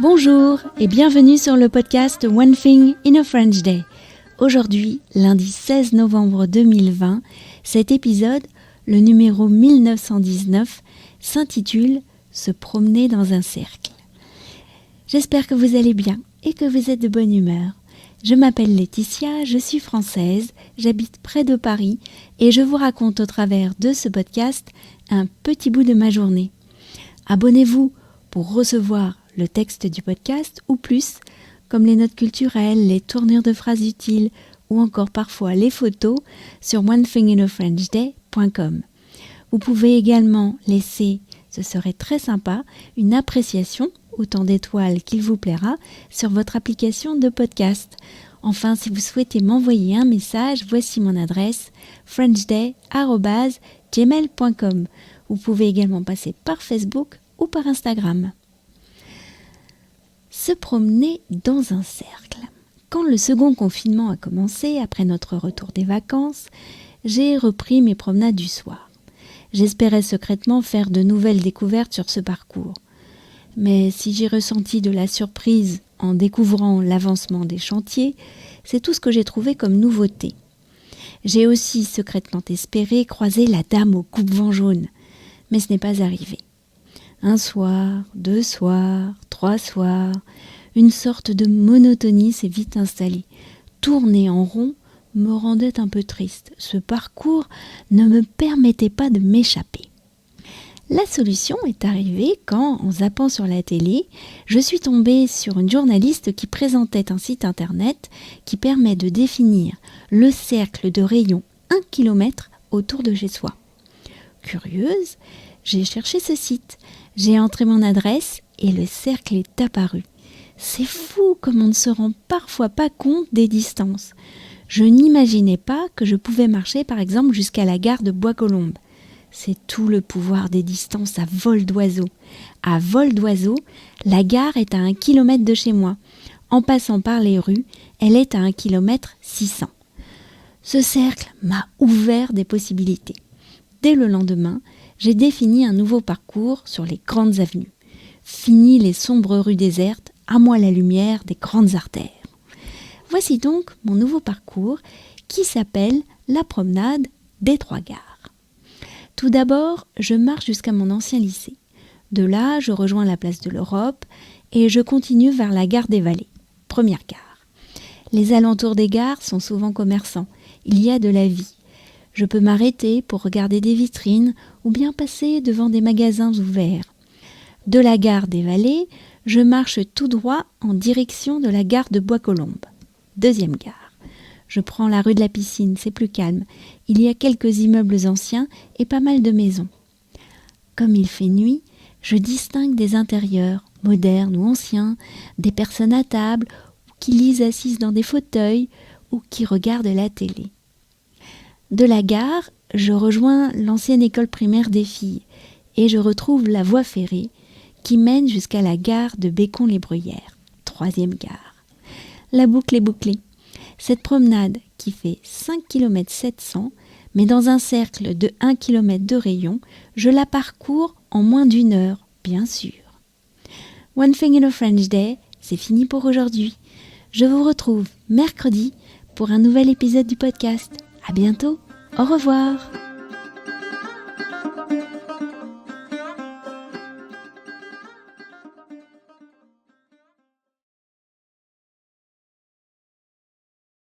Bonjour et bienvenue sur le podcast One Thing in a French Day. Aujourd'hui, lundi 16 novembre 2020, cet épisode, le numéro 1919, s'intitule « Se promener dans un cercle ». J'espère que vous allez bien et que vous êtes de bonne humeur. Je m'appelle Laetitia, je suis française, j'habite près de Paris et je vous raconte au travers de ce podcast un petit bout de ma journée. Abonnez-vous pour recevoir le texte du podcast ou plus, comme les notes culturelles, les tournures de phrases utiles ou encore parfois les photos sur onethinginafrenchday.com. Vous pouvez également laisser, ce serait très sympa, une appréciation, autant d'étoiles qu'il vous plaira, sur votre application de podcast. Enfin, si vous souhaitez m'envoyer un message, voici mon adresse frenchday@gmail.com. Vous pouvez également passer par Facebook ou par Instagram. Se promener dans un cercle. Quand le second confinement a commencé, après notre retour des vacances, j'ai repris mes promenades du soir. J'espérais secrètement faire de nouvelles découvertes sur ce parcours. Mais si j'ai ressenti de la surprise en découvrant l'avancement des chantiers, c'est tout ce que j'ai trouvé comme nouveauté. J'ai aussi secrètement espéré croiser la dame au coupe-vent jaune, mais ce n'est pas arrivé. Un soir, 2 soirs, 3 soirs, une sorte de monotonie s'est vite installée. Tourner en rond me rendait un peu triste. Ce parcours ne me permettait pas de m'échapper. La solution est arrivée quand, en zappant sur la télé, je suis tombée sur une journaliste qui présentait un site internet qui permet de définir le cercle de rayon 1 km autour de chez soi. Curieuse, j'ai cherché ce site, j'ai entré mon adresse et le cercle est apparu. C'est fou comme on ne se rend parfois pas compte des distances. Je n'imaginais pas que je pouvais marcher par exemple jusqu'à la gare de Bois-Colombes. C'est tout le pouvoir des distances à vol d'oiseau. À vol d'oiseau, la gare est à 1 km de chez moi. En passant par les rues, elle est à 1 km 600. Ce cercle m'a ouvert des possibilités. Dès le lendemain, j'ai défini un nouveau parcours sur les grandes avenues. Fini les sombres rues désertes, à moi la lumière des grandes artères. Voici donc mon nouveau parcours qui s'appelle la promenade des 3 gares. Tout d'abord, je marche jusqu'à mon ancien lycée. De là, je rejoins la place de l'Europe et je continue vers la gare des Vallées, première gare. Les alentours des gares sont souvent commerçants, il y a de la vie. Je peux m'arrêter pour regarder des vitrines ou bien passer devant des magasins ouverts. De la gare des Vallées, je marche tout droit en direction de la gare de Bois-Colombes. Deuxième gare. Je prends la rue de la Piscine, c'est plus calme. Il y a quelques immeubles anciens et pas mal de maisons. Comme il fait nuit, je distingue des intérieurs, modernes ou anciens, des personnes à table qui lisent assises dans des fauteuils ou qui regardent la télé. De la gare, je rejoins l'ancienne école primaire des filles et je retrouve la voie ferrée qui mène jusqu'à la gare de Bécon-les-Bruyères, troisième gare. La boucle est bouclée. Cette promenade qui fait 5 km 700, mais dans un cercle de 1 km de rayon, je la parcours en moins d'1 heure, bien sûr. One Thing in a French Day, c'est fini pour aujourd'hui. Je vous retrouve mercredi pour un nouvel épisode du podcast. À bientôt, au revoir.